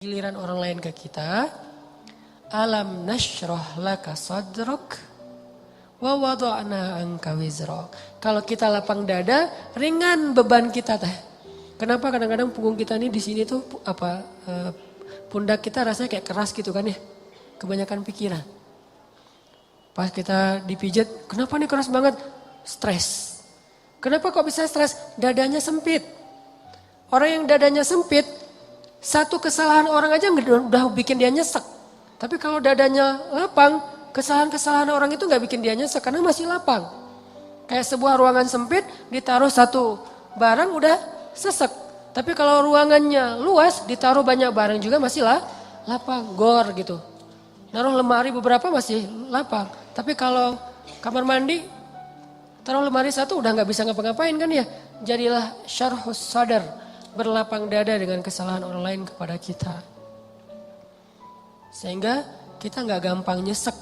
Giliran orang lain ke kita, alam nashrah laka sadrak wa wada'na anka wizrak. Kalau kita lapang dada, ringan beban kita teh. Kenapa kadang-kadang punggung kita ini di sini tuh pundak kita rasanya kayak keras gitu kan ya. Kebanyakan pikiran. Pas kita dipijat, kenapa nih keras banget? Stres. Kenapa kok bisa stres? Dadanya sempit. Orang yang dadanya sempit, satu kesalahan orang aja udah bikin dia nyesek. Tapi kalau dadanya lapang, kesalahan-kesalahan orang itu gak bikin dia nyesek karena masih lapang. Kayak sebuah ruangan sempit, ditaruh satu barang udah sesek. Tapi kalau ruangannya luas, ditaruh banyak barang juga masih lapang, gor gitu. Naruh lemari beberapa masih lapang. Tapi kalau kamar mandi, taruh lemari satu udah gak bisa ngapa-ngapain kan ya. Jadilah syarhus sadar. Berlapang dada dengan kesalahan orang lain kepada kita. Sehingga kita gak gampang nyesek.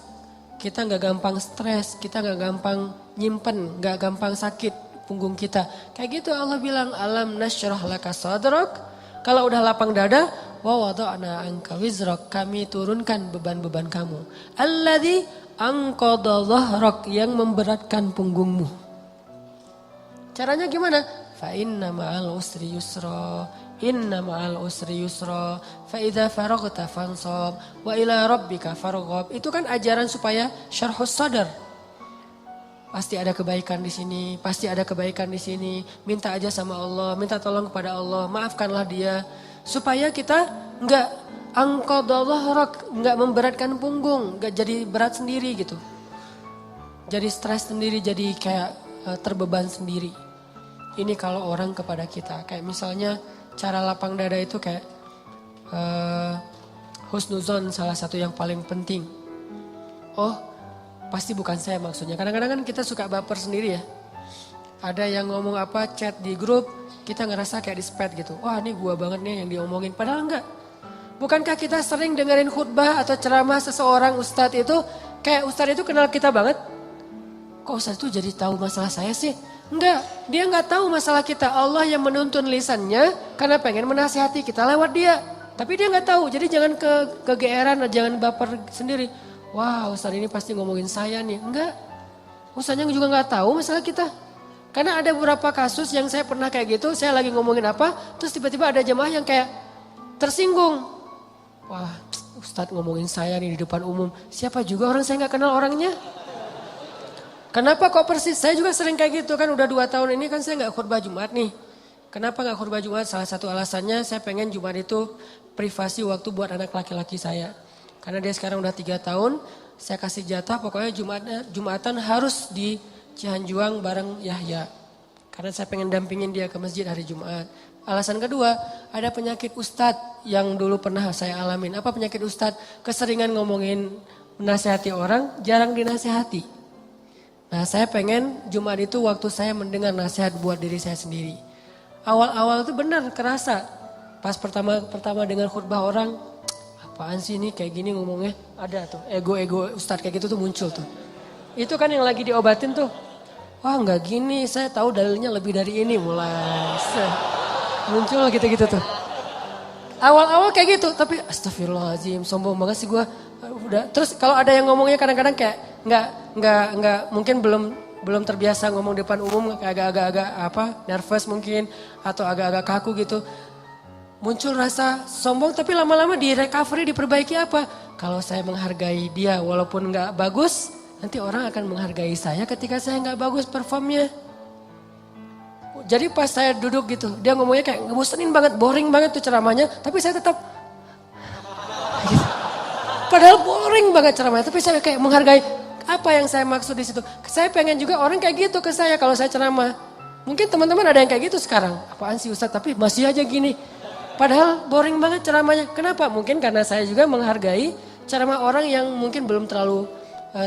Kita gak gampang stres. Kita gak gampang nyimpen. Gak gampang sakit punggung kita. Kayak gitu Allah bilang. Alam nasyrah laka sadrak. Kalau udah lapang dada. Wa wada'na anka wizrak. Kami turunkan beban-beban kamu. Alladzi anqadha dhahrak. Yang memberatkan punggungmu. Caranya gimana? Fa inna ma'al usri yusra, inna ma'al usri yusra, fa idza faraghta fansab, wa ila rabbika farghab. Itu kan ajaran supaya syarhus sadar. Pasti ada kebaikan di sini, pasti ada kebaikan di sini. Minta aja sama Allah, minta tolong kepada Allah, maafkanlah dia. Supaya kita enggak angqadallah, enggak memberatkan punggung, enggak jadi berat sendiri gitu. Jadi stres sendiri, jadi kayak terbeban sendiri. Ini kalau orang kepada kita. Kayak misalnya cara lapang dada itu kayak husnuzon salah satu yang paling penting. Oh pasti bukan saya maksudnya. Kadang-kadang kan kita suka baper sendiri ya. Ada yang ngomong apa chat di grup. Kita ngerasa kayak di spam gitu. Wah ini gua banget nih yang diomongin. Padahal enggak. Bukankah kita sering dengerin khutbah atau ceramah seseorang ustadz itu. Kayak ustadz itu kenal kita banget. Kok ustadz itu jadi tahu masalah saya sih? Enggak, dia enggak tahu masalah kita. Allah yang menuntun lisannya karena pengen menasihati kita lewat dia. Tapi dia enggak tahu, jadi jangan kegeeran, jangan baper sendiri. Wah ustaz ini pasti ngomongin saya nih. Enggak, ustaznya juga enggak tahu masalah kita. Karena ada beberapa kasus yang saya pernah kayak gitu, saya lagi ngomongin apa, terus tiba-tiba ada jemaah yang kayak tersinggung. Wah ustaz ngomongin saya nih di depan umum, siapa juga orang saya enggak kenal orangnya. Kenapa kok persis? Saya juga sering kayak gitu kan udah 2 tahun ini kan saya gak khutbah Jumat nih. Kenapa gak khutbah Jumat? Salah satu alasannya saya pengen Jumat itu privasi waktu buat anak laki-laki saya. Karena dia sekarang udah 3 tahun, saya kasih jatah pokoknya Jumatan harus di Cihanjuang bareng Yahya. Karena saya pengen dampingin dia ke masjid hari Jumat. Alasan kedua, ada penyakit ustadz yang dulu pernah saya alamin. Apa penyakit ustadz? Keseringan ngomongin menasihati orang, jarang dinasihati. Nah saya pengen Jumat itu waktu saya mendengar nasihat buat diri saya sendiri. Awal-awal itu benar kerasa. Pas pertama dengar khutbah orang, apaan sih ini kayak gini ngomongnya. Ada tuh ego-ego ustadz kayak gitu tuh muncul tuh. Itu kan yang lagi diobatin tuh. Wah nggak gini, saya tahu dalilnya lebih dari ini mulai. Muncul gitu-gitu tuh. Awal-awal kayak gitu, tapi astagfirullahaladzim, sombong banget sih gue. Udah. Terus kalau ada yang ngomongnya kadang-kadang kayak nggak mungkin belum terbiasa ngomong depan umum, agak-agak nervous mungkin atau agak-agak kaku gitu. Muncul rasa sombong tapi lama-lama di recovery diperbaiki apa? Kalau saya menghargai dia walaupun nggak bagus, nanti orang akan menghargai saya ketika saya nggak bagus performnya. Jadi pas saya duduk gitu, dia ngomongnya kayak ngebosenin banget, boring banget tuh ceramahnya, tapi saya tetap gitu. Padahal boring banget ceramahnya, tapi saya kayak menghargai apa yang saya maksud di situ. Saya pengen juga orang kayak gitu ke saya kalau saya ceramah. Mungkin teman-teman ada yang kayak gitu sekarang. Apaan sih Ustadz, tapi masih aja gini. Padahal boring banget ceramahnya. Kenapa? Mungkin karena saya juga menghargai ceramah orang yang mungkin belum terlalu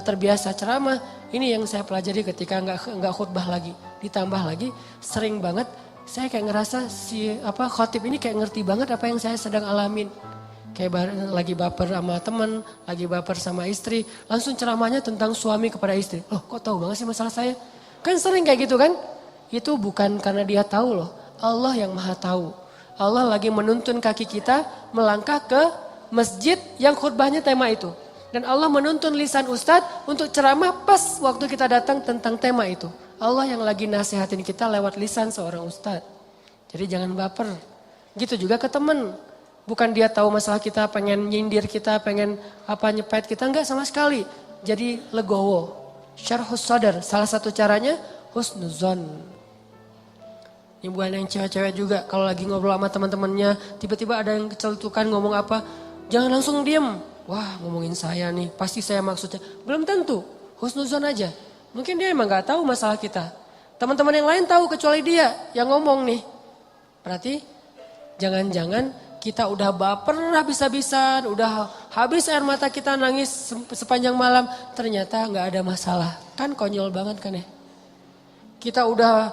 terbiasa ceramah. Ini yang saya pelajari ketika nggak khutbah lagi. Ditambah lagi sering banget saya kayak ngerasa khotib ini kayak ngerti banget apa yang saya sedang alamin. Kayak lagi baper sama teman, lagi baper sama istri. Langsung ceramahnya tentang suami kepada istri. Loh kok tahu banget sih masalah saya? Kan sering kayak gitu kan? Itu bukan karena dia tahu loh. Allah yang maha tahu. Allah lagi menuntun kaki kita melangkah ke masjid yang khutbahnya tema itu. Dan Allah menuntun lisan ustadz untuk ceramah pas waktu kita datang tentang tema itu. Allah yang lagi nasihatin kita lewat lisan seorang ustadz. Jadi jangan baper. Gitu juga ke teman. Bukan dia tahu masalah kita, pengen nyindir kita, pengen nyepet kita. Enggak sama sekali. Jadi legowo. Syarhus sadar. Salah satu caranya husnuzon. Ini bukan yang cewek-cewek juga. Kalau lagi ngobrol sama teman-temannya, tiba-tiba ada yang kecelutukan ngomong apa. Jangan langsung diem. Wah ngomongin saya nih, pasti saya maksudnya. Belum tentu, husnuzon aja. Mungkin dia emang gak tahu masalah kita. Teman-teman yang lain tahu kecuali dia yang ngomong nih. Berarti jangan-jangan kita udah baper habis-habisan, udah habis air mata kita nangis sepanjang malam. Ternyata gak ada masalah. Kan konyol banget kan ya. Kita udah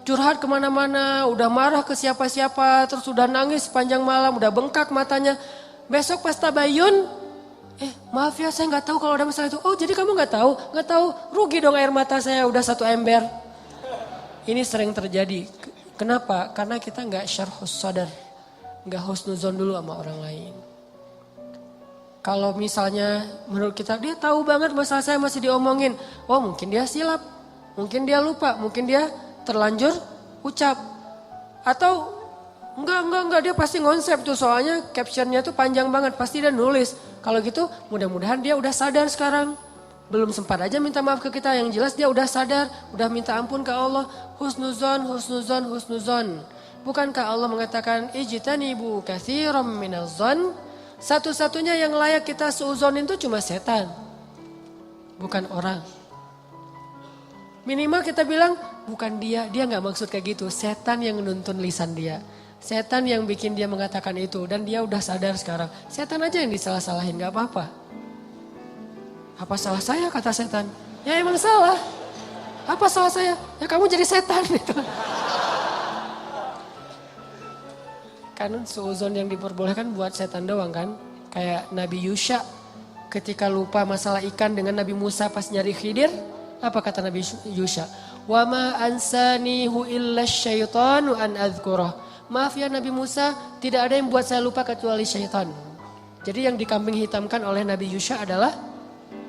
curhat kemana-mana, udah marah ke siapa-siapa, terus udah nangis sepanjang malam, udah bengkak matanya. Besok pas tabayun, maaf ya saya nggak tahu kalau ada masalah itu. Oh jadi kamu nggak tahu, rugi dong air mata saya udah 1 ember. Ini sering terjadi. Kenapa? Karena kita nggak syarhus sadar, nggak husnuzon dulu sama orang lain. Kalau misalnya menurut kita dia tahu banget masalah saya masih diomongin, oh mungkin dia silap, mungkin dia lupa, mungkin dia terlanjur ucap. Atau enggak dia pasti ngonsep tuh soalnya captionnya tuh panjang banget pasti dia nulis. Kalau gitu mudah-mudahan dia udah sadar sekarang. Belum sempat aja minta maaf ke kita, yang jelas dia udah sadar, udah minta ampun ke Allah. Husnuzon. Bukankah Allah mengatakan ijtanibu katsiran minaz-zon? Satu-satunya yang layak kita suuzonin itu cuma setan. Bukan orang. Minimal kita bilang bukan dia gak maksud kayak gitu. Setan yang nuntun lisan dia. Setan yang bikin dia mengatakan itu. Dan dia udah sadar sekarang. Setan aja yang disalah-salahin, gak apa-apa. Apa salah saya kata setan? Ya emang salah. Apa salah saya? Ya kamu jadi setan gitu. Kan suuzon yang diperbolehkan buat setan doang kan. Kayak Nabi Yusha ketika lupa masalah ikan dengan Nabi Musa pas nyari Khidir. Apa kata Nabi Yusha? Wa ma ansanihu illa syaitanu an adzkurah. Maaf ya Nabi Musa, tidak ada yang buat saya lupa kecuali syaitan. Jadi yang dikambing hitamkan oleh Nabi Yusha adalah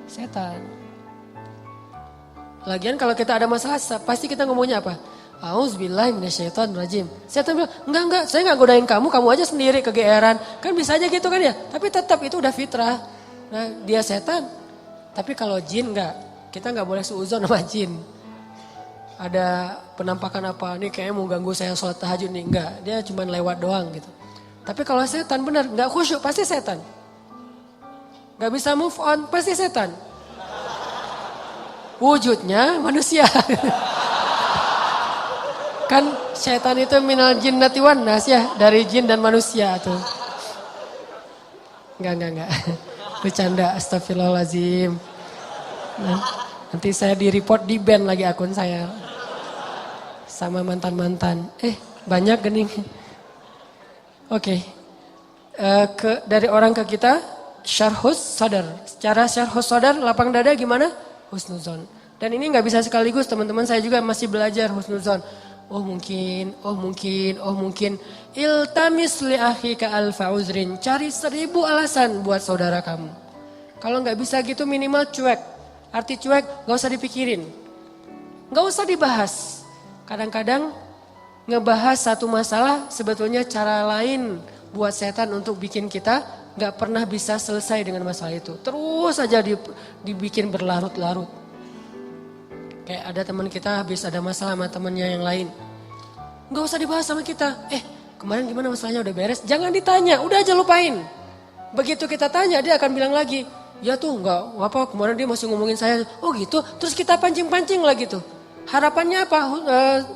setan. Lagian kalau kita ada masalah pasti kita ngomongnya apa? Auzubillahi minasyaitonirrajim. Setan bilang, enggak, saya enggak godain kamu aja sendiri kegeeran. Kan bisa aja gitu kan ya, tapi tetap itu udah fitrah. Nah, dia setan. Tapi kalau jin enggak, kita enggak boleh suuzon sama jin. Ada penampakan apa, nih kayaknya mau ganggu saya sholat tahajud nih, enggak. Dia cuma lewat doang gitu. Tapi kalau setan benar, enggak khusyuk, pasti setan. Enggak bisa move on, pasti setan. Wujudnya manusia. Kan setan itu minal jinnati wan nas ya, dari jin dan manusia tuh. Enggak. Bercanda, astagfirullahaladzim. Nah, nanti saya di-report, di-ban lagi akun saya. Sama mantan-mantan. Banyak gening. Oke. Dari orang ke kita, syarhus sadar. Secara syarhus sadar, lapang dada gimana? Husnuzon. Dan ini gak bisa sekaligus, teman-teman saya juga masih belajar husnuzon. Oh mungkin. Iltamis li akhika alfa uzrin. Cari 1000 alasan buat saudara kamu. Kalau gak bisa gitu minimal cuek. Arti cuek gak usah dipikirin. Gak usah dibahas. Kadang-kadang ngebahas satu masalah sebetulnya cara lain buat setan untuk bikin kita gak pernah bisa selesai dengan masalah itu. Terus aja dibikin berlarut-larut. Kayak ada teman kita habis ada masalah sama temannya yang lain. Gak usah dibahas sama kita. Kemarin gimana masalahnya udah beres? Jangan ditanya, udah aja lupain. Begitu kita tanya dia akan bilang lagi. Ya tuh gak apa kemarin dia masih ngomongin saya. Oh gitu, terus kita pancing-pancing lagi tuh. Harapannya apa?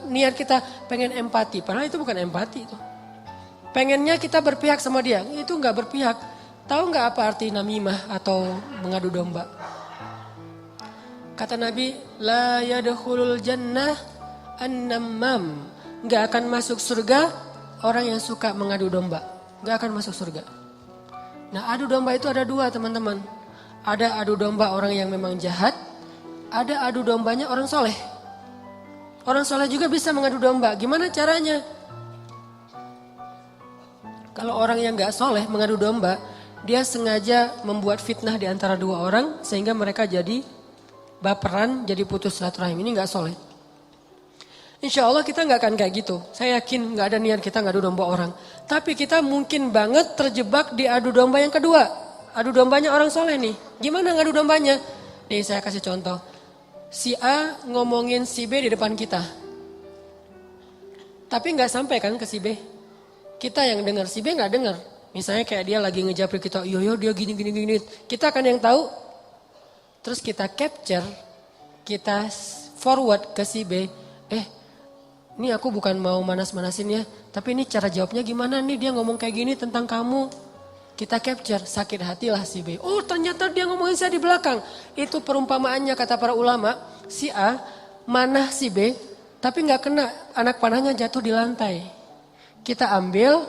Niat kita pengen empati. Padahal itu bukan empati itu. Pengennya kita berpihak sama dia. Itu gak berpihak. Tahu gak apa arti namimah atau mengadu domba? Kata Nabi, la yadkhulul jannah an-nammam. Gak akan masuk surga orang yang suka mengadu domba. Gak akan masuk surga. Nah adu domba itu ada 2 teman-teman. Ada adu domba orang yang memang jahat. Ada adu dombanya orang soleh. Orang soleh juga bisa mengadu domba. Gimana caranya? Kalau orang yang gak soleh mengadu domba, dia sengaja membuat fitnah di antara dua orang sehingga mereka jadi baperan, jadi putus silaturahim. Ini gak soleh. Insya Allah kita gak akan kayak gitu. Saya yakin gak ada niat kita ngadu domba orang. Tapi kita mungkin banget terjebak di adu domba yang kedua. Adu dombanya orang soleh nih. Gimana ngadu dombanya? Nih saya kasih contoh. Si A ngomongin si B di depan kita. Tapi gak sampai kan ke si B. Kita yang dengar, si B gak dengar. Misalnya kayak dia lagi ngejapri kita, yo dia gini. Kita kan yang tahu. Terus kita capture, kita forward ke si B. Ini aku bukan mau manas-manasin ya. Tapi ini cara jawabnya gimana nih, dia ngomong kayak gini tentang kamu. Kita capture, sakit hatilah si B. Oh ternyata dia ngomongin saya di belakang. Itu perumpamaannya kata para ulama. Si A manah si B, tapi gak kena, anak panahnya jatuh di lantai. Kita ambil,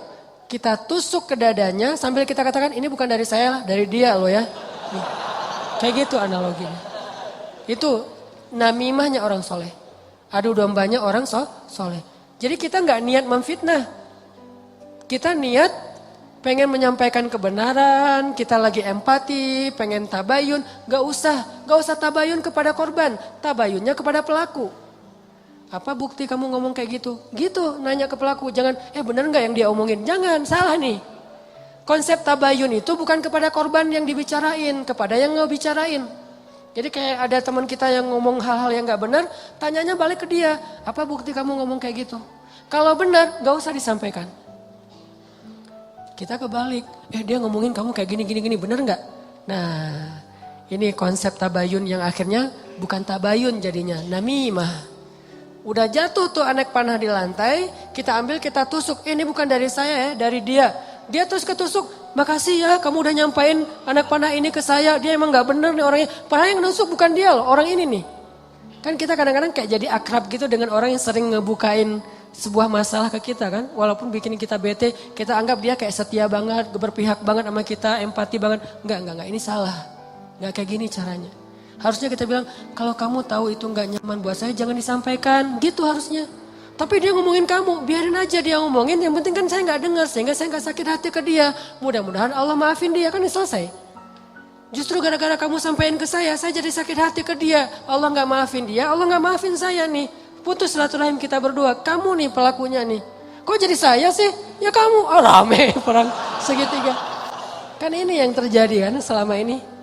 kita tusuk ke dadanya sambil kita katakan ini bukan dari saya lah, dari dia loh ya. Nih. Kayak gitu analoginya. Itu namimahnya orang soleh. Adu dombanya orang soleh. Jadi kita nggak niat memfitnah. Kita niat pengen menyampaikan kebenaran, kita lagi empati, pengen tabayun. Gak usah tabayun kepada korban, tabayunnya kepada pelaku. Apa bukti kamu ngomong kayak gitu? Gitu, nanya ke pelaku. Jangan, bener gak yang dia omongin? Jangan, salah nih. Konsep tabayun itu bukan kepada korban yang dibicarain, kepada yang ngebicarain. Jadi kayak ada teman kita yang ngomong hal-hal yang gak benar, tanyanya balik ke dia. Apa bukti kamu ngomong kayak gitu? Kalau benar, gak usah disampaikan. Kita kebalik, dia ngomongin kamu kayak gini, bener gak? Nah, ini konsep tabayun yang akhirnya bukan tabayun jadinya, namimah. Udah jatuh tuh anak panah di lantai, kita ambil, kita tusuk. Ini bukan dari saya ya, dari dia. Dia terus ketusuk, makasih ya kamu udah nyampain anak panah ini ke saya. Dia emang gak bener nih orangnya. Padahal yang nusuk bukan dia loh, orang ini nih. Kan kita kadang-kadang kayak jadi akrab gitu dengan orang yang sering ngebukain sebuah masalah ke kita kan. Walaupun bikin kita bete, kita anggap dia kayak setia banget, berpihak banget sama kita, empati banget. Enggak, ini salah. Enggak kayak gini caranya. Harusnya kita bilang, kalau kamu tahu itu gak nyaman buat saya, jangan disampaikan. Gitu harusnya. Tapi dia ngomongin kamu, biarin aja dia ngomongin. Yang penting kan saya gak dengar, sehingga saya gak sakit hati ke dia. Mudah-mudahan Allah maafin dia, kan selesai. Justru gara-gara kamu sampaikan ke saya jadi sakit hati ke dia. Allah gak maafin dia, Allah gak maafin saya nih. Putus silaturahim kita berdua. Kamu nih pelakunya nih. Kok jadi saya sih? Ya kamu. Oh rame perang segitiga. Kan ini yang terjadi kan selama ini.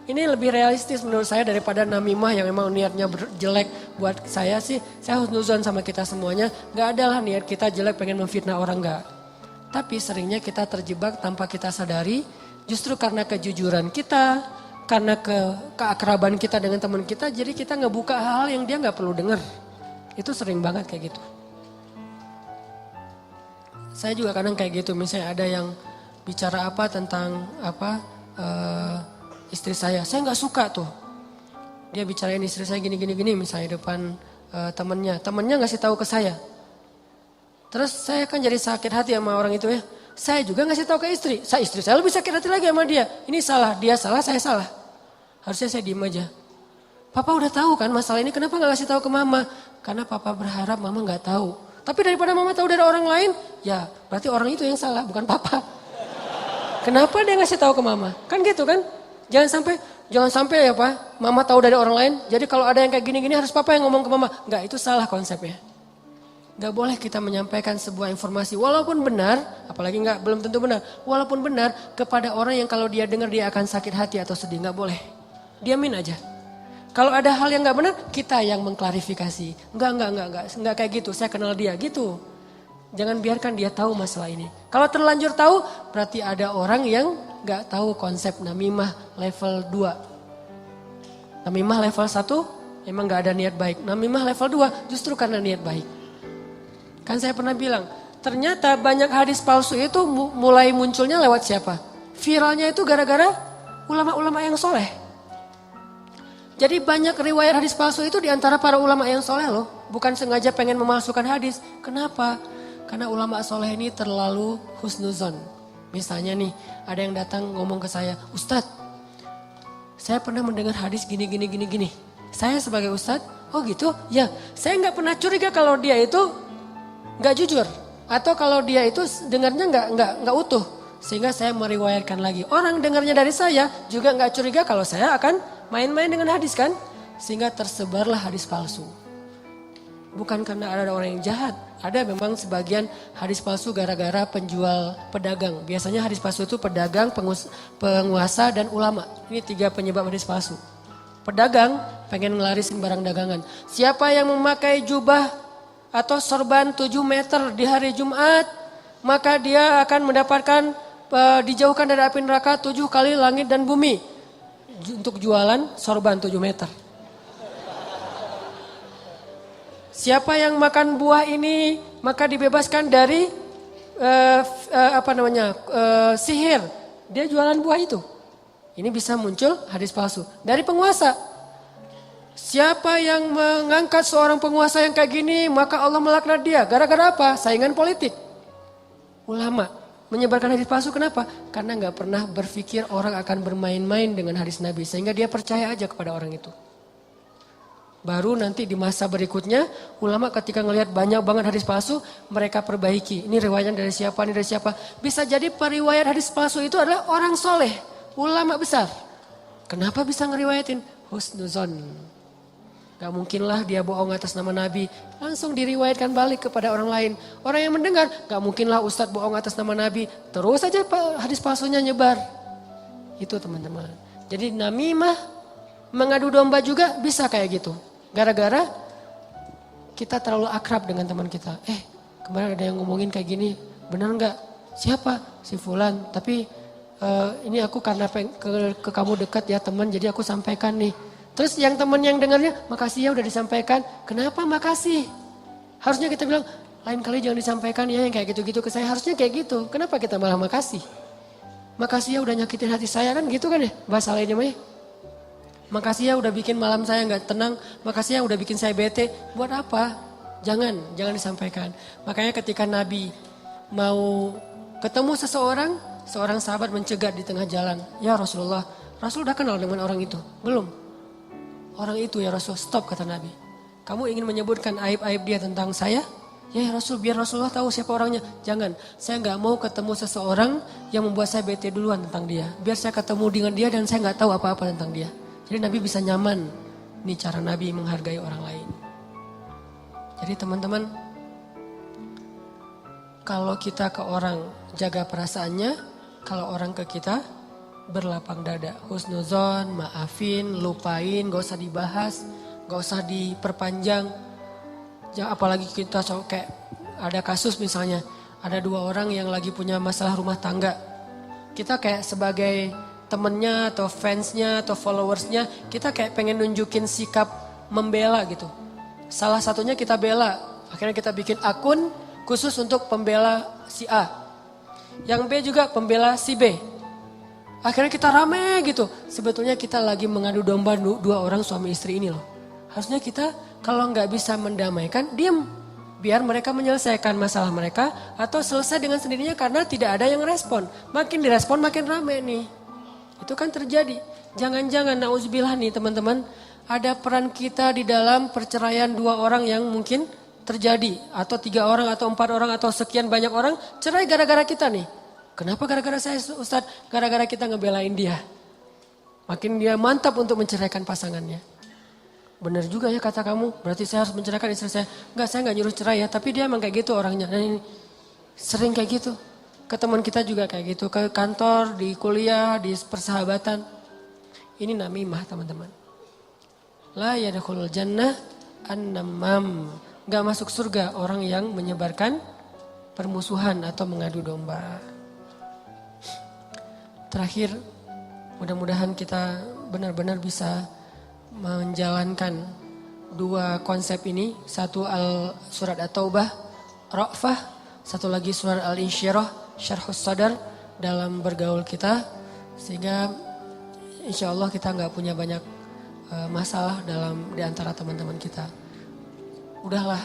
Ini lebih realistis menurut saya daripada namimah yang memang niatnya jelek buat saya sih. Saya husnuzon sama kita semuanya. Gak ada lah niat kita jelek pengen memfitnah orang, gak. Tapi seringnya kita terjebak tanpa kita sadari. Justru karena kejujuran kita, karena keakraban kita dengan teman kita. Jadi kita ngebuka hal-hal yang dia gak perlu dengar. Itu sering banget kayak gitu. Saya juga kadang kayak gitu. Misalnya ada yang bicara apa tentang istri saya nggak suka tuh. Dia bicarain istri saya gini misalnya depan temennya ngasih tahu ke saya. Terus saya kan jadi sakit hati sama orang itu ya. Saya juga ngasih tahu ke istri. Istri saya lebih sakit hati lagi sama dia. Ini salah, dia salah, saya salah. Harusnya saya diem aja. Papa udah tahu kan masalah ini, kenapa nggak kasih tahu ke mama? Karena papa berharap mama nggak tahu. Tapi daripada mama tahu dari orang lain, ya berarti orang itu yang salah, bukan papa. Kenapa dia ngasih tahu ke mama? Kan gitu kan? Jangan sampai ya Pak, mama tahu dari orang lain. Jadi kalau ada yang kayak gini-gini harus papa yang ngomong ke mama. Enggak, itu salah konsepnya. Enggak boleh kita menyampaikan sebuah informasi walaupun benar, apalagi belum tentu benar. Walaupun benar kepada orang yang kalau dia dengar dia akan sakit hati atau sedih, enggak boleh. Diamin aja. Kalau ada hal yang enggak benar, kita yang mengklarifikasi. Enggak kayak gitu. Saya kenal dia gitu. Jangan biarkan dia tahu masalah ini. Kalau terlanjur tahu, berarti ada orang yang gak tahu konsep namimah level 2. Namimah level 1, emang gak ada niat baik. Namimah level 2, justru karena niat baik. Kan saya pernah bilang, ternyata banyak hadis palsu itu mulai munculnya lewat siapa? Viralnya itu gara-gara ulama-ulama yang soleh. Jadi banyak riwayat hadis palsu itu diantara para ulama yang soleh loh. Bukan sengaja pengen memalsukan hadis. Kenapa? Karena ulama soleh ini terlalu husnuzon. Misalnya nih, ada yang datang ngomong ke saya, Ustadz, saya pernah mendengar hadis gini. Saya sebagai Ustadz, oh gitu? Ya, saya nggak pernah curiga kalau dia itu nggak jujur. Atau kalau dia itu dengarnya nggak utuh, sehingga saya meriwayatkan lagi. Orang dengarnya dari saya juga nggak curiga kalau saya akan main-main dengan hadis kan, sehingga tersebarlah hadis palsu. Bukan karena ada orang yang jahat, ada memang sebagian hadis palsu gara-gara penjual pedagang. Biasanya hadis palsu itu pedagang, penguasa dan ulama. Ini 3 penyebab hadis palsu. Pedagang pengen ngelarisin barang dagangan. Siapa yang memakai jubah atau sorban 7 meter di hari Jumat, maka dia akan mendapatkan dijauhkan dari api neraka 7 kali langit dan bumi. Untuk jualan sorban 7 meter. Siapa yang makan buah ini maka dibebaskan dari sihir. Dia jualan buah itu. Ini bisa muncul hadis palsu dari penguasa. Siapa yang mengangkat seorang penguasa yang kayak gini maka Allah melaknat dia. Gara-gara apa? Saingan politik. Ulama menyebarkan hadis palsu kenapa? Karena nggak pernah berpikir orang akan bermain-main dengan hadis Nabi. Sehingga dia percaya aja kepada orang itu. Baru nanti di masa berikutnya ulama ketika ngelihat banyak banget hadis palsu mereka perbaiki. Ini riwayatnya dari siapa, ini dari siapa. Bisa jadi periwayat hadis palsu itu adalah orang soleh, ulama besar. Kenapa bisa ngeriwayatin? Husnuzon. Gak mungkinlah dia bohong atas nama Nabi. Langsung diriwayatkan balik kepada orang lain. Orang yang mendengar gak mungkinlah ustadz bohong atas nama Nabi. Terus saja hadis palsunya nyebar. Itu teman-teman. Jadi namimah mengadu domba juga bisa kayak gitu. Gara-gara kita terlalu akrab dengan teman kita. Kemarin ada yang ngomongin kayak gini, benar nggak? Siapa? Si Fulan. Tapi ini aku karena ke kamu dekat ya teman, jadi aku sampaikan nih. Terus yang teman yang dengarnya, makasih ya udah disampaikan. Kenapa makasih? Harusnya kita bilang, lain kali jangan disampaikan ya yang kayak gitu-gitu ke saya. Harusnya kayak gitu. Kenapa kita malah makasih? Makasih ya udah nyakitin hati saya kan gitu kan ya bahasa lainnya mah ya. Makasih ya udah bikin malam saya nggak tenang. Makasih ya udah bikin saya bete. Buat apa? Jangan disampaikan. Makanya ketika Nabi mau ketemu seorang sahabat mencegat di tengah jalan. Ya Rasulullah, Rasul udah kenal dengan orang itu? Belum. Orang itu ya Rasul, stop kata Nabi. Kamu ingin menyebutkan aib-aib dia tentang saya? Ya Rasul, biar Rasulullah tahu siapa orangnya. Jangan, saya nggak mau ketemu seseorang yang membuat saya bete duluan tentang dia. Biar saya ketemu dengan dia dan saya nggak tahu apa-apa tentang dia. Jadi Nabi bisa nyaman. Ini cara Nabi menghargai orang lain. Jadi teman-teman, kalau kita ke orang jaga perasaannya, kalau orang ke kita berlapang dada. Husnuzon, maafin, lupain, gak usah dibahas, gak usah diperpanjang. Apalagi kita kayak ada kasus misalnya, ada 2 orang yang lagi punya masalah rumah tangga. Kita kayak sebagai temennya atau fansnya atau followersnya, kita kayak pengen nunjukin sikap membela gitu. Salah satunya kita bela, akhirnya kita bikin akun khusus untuk pembela si A. Yang B juga pembela si B. Akhirnya kita rame gitu. Sebetulnya kita lagi mengadu domba 2 orang suami istri ini loh. Harusnya kita kalau nggak bisa mendamaikan, diam. Biar mereka menyelesaikan masalah mereka atau selesai dengan sendirinya karena tidak ada yang respon. Makin direspon makin rame nih. Itu kan terjadi. Jangan-jangan nauzubillah nih teman-teman. Ada peran kita di dalam perceraian 2 orang yang mungkin terjadi. Atau 3 orang atau 4 orang atau sekian banyak orang cerai gara-gara kita nih. Kenapa gara-gara saya Ustadz? Gara-gara kita ngebelain dia. Makin dia mantap untuk menceraikan pasangannya. Benar juga ya kata kamu. Berarti saya harus menceraikan istri saya. Enggak, saya enggak nyuruh cerai ya. Tapi dia emang kayak gitu orangnya. Dan ini sering kayak gitu. Ke teman kita juga kayak gitu. Ke kantor, di kuliah, di persahabatan. Ini namimah teman-teman. La yadkhulul jannah an-namam. Enggak masuk surga orang yang menyebarkan permusuhan atau mengadu domba. Terakhir, mudah-mudahan kita benar-benar bisa menjalankan 2 konsep ini. Satu surat At-Taubah, Ra'fah. Satu lagi surat Al-Insyirah, Syarhus Sadar dalam bergaul kita. Sehingga insya Allah kita gak punya banyak masalah di antara teman-teman kita. Udahlah,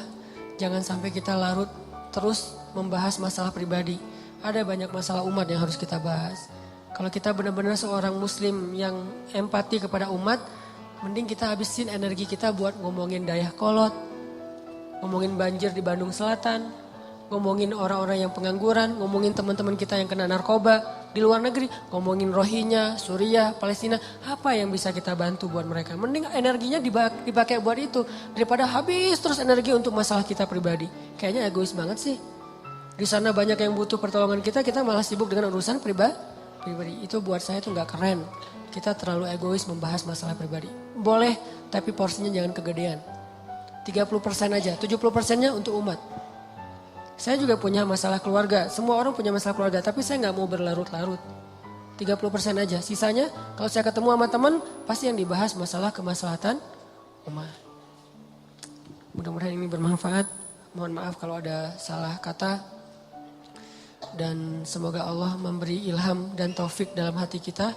jangan sampai kita larut terus membahas masalah pribadi. Ada banyak masalah umat yang harus kita bahas. Kalau kita benar-benar seorang muslim yang empati kepada umat, mending kita habisin energi kita buat ngomongin Dayakolot, ngomongin banjir di Bandung Selatan, ngomongin orang-orang yang pengangguran, ngomongin teman-teman kita yang kena narkoba di luar negeri, ngomongin Rohingya, Suriah, Palestina, apa yang bisa kita bantu buat mereka. Mending energinya dipakai buat itu daripada habis terus energi untuk masalah kita pribadi. Kayaknya egois banget sih. Di sana banyak yang butuh pertolongan kita malah sibuk dengan urusan pribadi. Itu buat saya tuh nggak keren. Kita terlalu egois membahas masalah pribadi. Boleh, tapi porsinya jangan kegedean. 30% aja, 70%-nya untuk umat. Saya juga punya masalah keluarga, semua orang punya masalah keluarga, tapi saya nggak mau berlarut-larut. 30% aja, sisanya kalau saya ketemu sama teman, pasti yang dibahas masalah kemaslahatan umat. Mudah-mudahan ini bermanfaat, mohon maaf kalau ada salah kata. Dan semoga Allah memberi ilham dan taufik dalam hati kita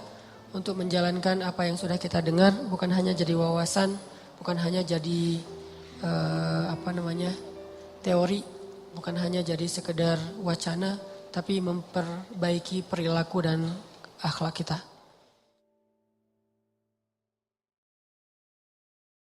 untuk menjalankan apa yang sudah kita dengar, bukan hanya jadi wawasan, bukan hanya jadi teori, bukan hanya jadi sekedar wacana, tapi memperbaiki perilaku dan akhlak kita.